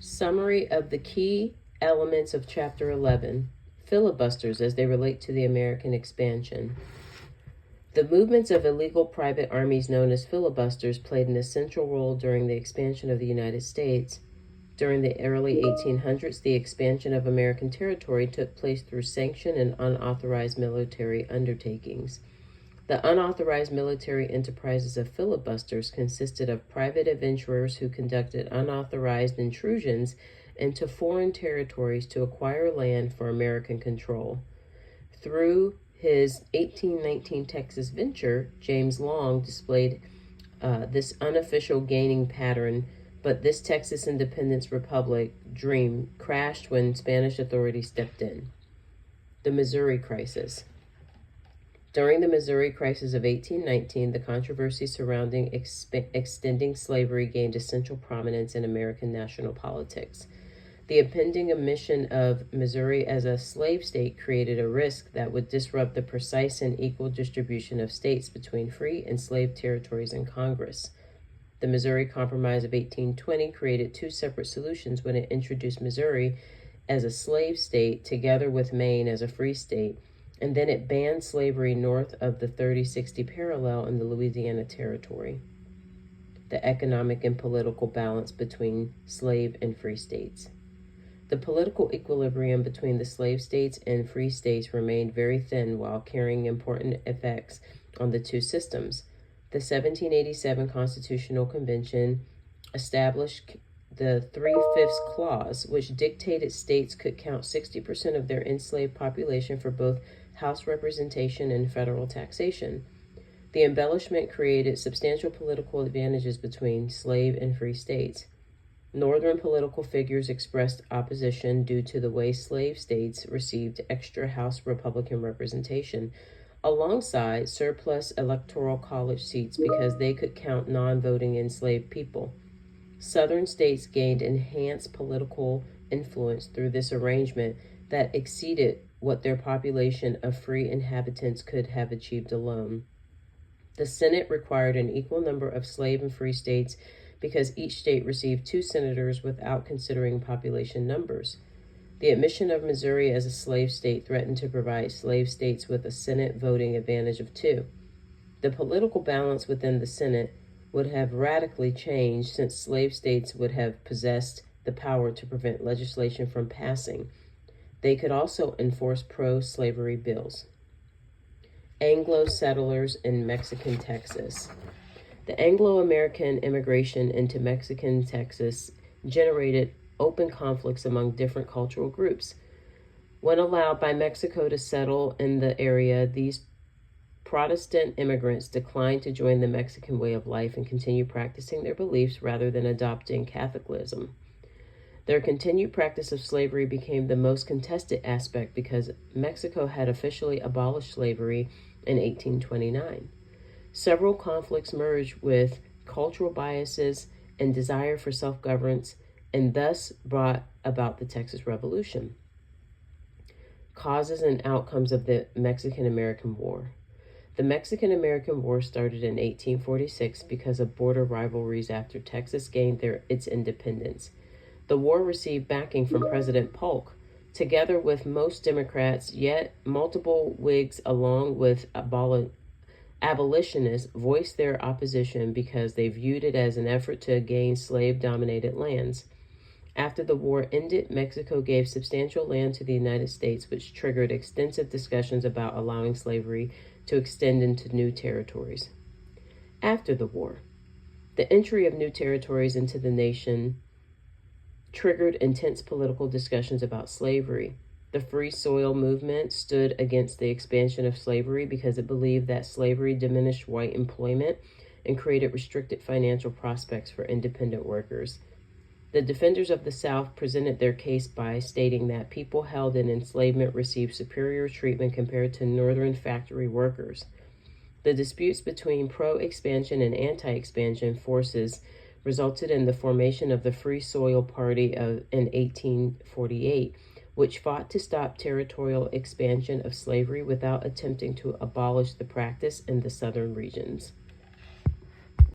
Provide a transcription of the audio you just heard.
Summary of the key elements of Chapter 11, filibusters as they relate to the American expansion. The movements of illegal private armies known as filibusters played an essential role during the expansion of the United States. During the early 1800s, the expansion of American territory took place through sanctioned and unauthorized military undertakings. The unauthorized military enterprises of filibusters consisted of private adventurers who conducted unauthorized intrusions into foreign territories to acquire land for American control. Through his 1819 Texas venture, James Long displayed this unofficial gaining pattern, but this Texas Independence Republic dream crashed when Spanish authorities stepped in. The Missouri Crisis. During the Missouri Crisis of 1819, the controversy surrounding extending slavery gained essential prominence in American national politics. The impending admission of Missouri as a slave state created a risk that would disrupt the precise and equal distribution of states between free and slave territories in Congress. The Missouri Compromise of 1820 created two separate solutions when it introduced Missouri as a slave state together with Maine as a free state, and then it banned slavery north of the 3060 parallel in the Louisiana Territory. The economic and political balance between slave and free states. The political equilibrium between the slave states and free states remained very thin while carrying important effects on the two systems. The 1787 Constitutional Convention established the 3/5 Clause, which dictated states could count 60% of their enslaved population for both House representation and federal taxation. The embellishment created substantial political advantages between slave and free states. Northern political figures expressed opposition due to the way slave states received extra House Republican representation, alongside surplus electoral college seats because they could count non-voting enslaved people. Southern states gained enhanced political influence through this arrangement that exceeded what their population of free inhabitants could have achieved alone. The Senate required an equal number of slave and free states because each state received 2 senators without considering population numbers. The admission of Missouri as a slave state threatened to provide slave states with a Senate voting advantage of 2. The political balance within the Senate would have radically changed since slave states would have possessed the power to prevent legislation from passing. They could also enforce pro-slavery bills. Anglo settlers in Mexican Texas. The Anglo-American immigration into Mexican Texas generated open conflicts among different cultural groups. When allowed by Mexico to settle in the area, these Protestant immigrants declined to join the Mexican way of life and continue practicing their beliefs rather than adopting Catholicism. Their continued practice of slavery became the most contested aspect because Mexico had officially abolished slavery in 1829. Several conflicts merged with cultural biases and desire for self-governance and thus brought about the Texas Revolution. Causes and outcomes of the Mexican-American War. The Mexican-American War started in 1846 because of border rivalries after Texas gained its independence. The war received backing from President Polk, together with most Democrats, yet multiple Whigs along with abolitionists voiced their opposition because they viewed it as an effort to gain slave-dominated lands. After the war ended, Mexico gave substantial land to the United States, which triggered extensive discussions about allowing slavery to extend into new territories. After the war, the entry of new territories into the nation triggered intense political discussions about slavery. The Free Soil movement stood against the expansion of slavery because it believed that slavery diminished white employment and created restricted financial prospects for independent workers. The defenders of the South presented their case by stating that people held in enslavement received superior treatment compared to Northern factory workers. The disputes between pro-expansion and anti-expansion forces resulted in the formation of the Free Soil Party in 1848, which fought to stop territorial expansion of slavery without attempting to abolish the practice in the southern regions.